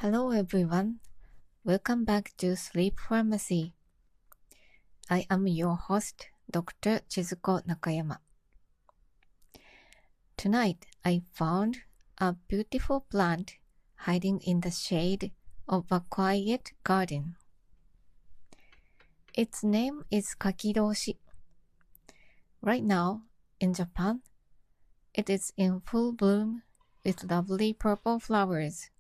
Hello everyone, welcome back to Sleep Pharmacy. I am your host, Dr. Chizuko Nakayama. Tonight I found a beautiful plant hiding in the shade of a quiet garden. Its name is Kakidooshi. Right now, in Japan, it is in full bloom with lovely purple flowers.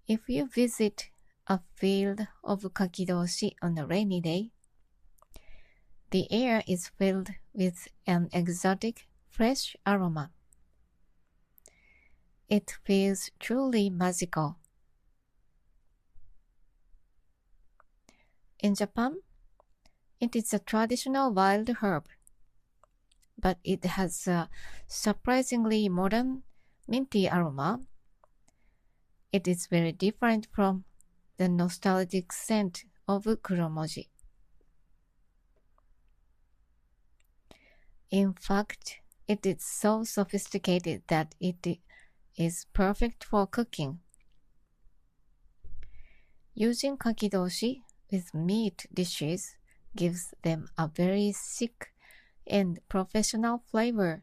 If you visit a field of Kakidooshi on a rainy day, the air is filled with an exotic, fresh aroma. It feels truly magical. In Japan, it is a traditional wild herb, but it has a surprisingly modern, minty aroma. It is very different from the nostalgic scent of kuromoji. In fact, it is so sophisticated that it is perfect for cooking. Using kakidooshi with meat dishes gives them a very chic and professional flavor.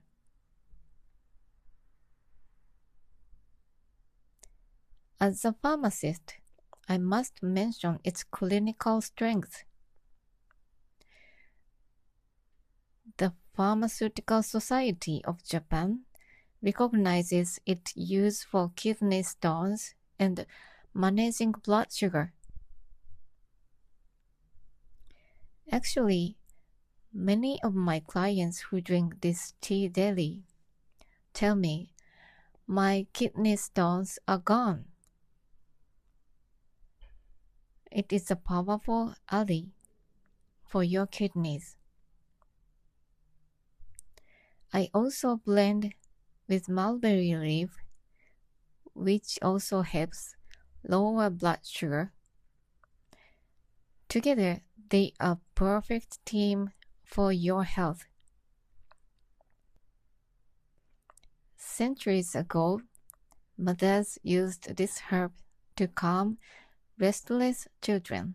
As a pharmacist, I must mention its clinical strength. The Pharmaceutical Society of Japan recognizes its use for kidney stones and managing blood sugar. Actually, many of my clients who drink this tea daily tell me, my kidney stones are gone. It is a powerful ally for your kidneys. I also blend with mulberry leaf, which also helps lower blood sugar. Together, they are a perfect team for your health. Centuries ago, mothers used this herb to calm restless children.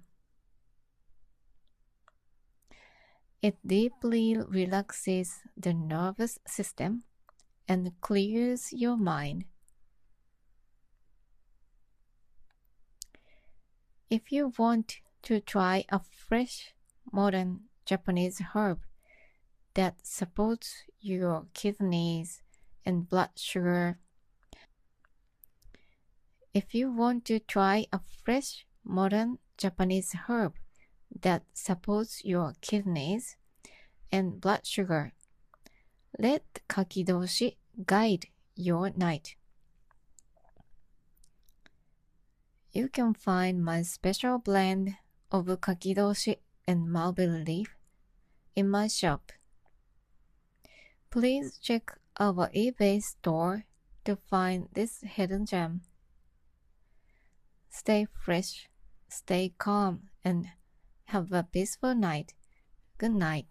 It deeply relaxes the nervous system and clears your mind. If you want to try a fresh, modern Japanese herb that supports your kidneys and blood sugar, if you want to try a fresh, modern Japanese herb that supports your kidneys and blood sugar, let kakidooshi guide your night. You can find my special blend of kakidooshi and mulberry leaf in my shop. Please check our eBay store to find this hidden gem. Stay fresh, stay calm, and have a peaceful night. Good night.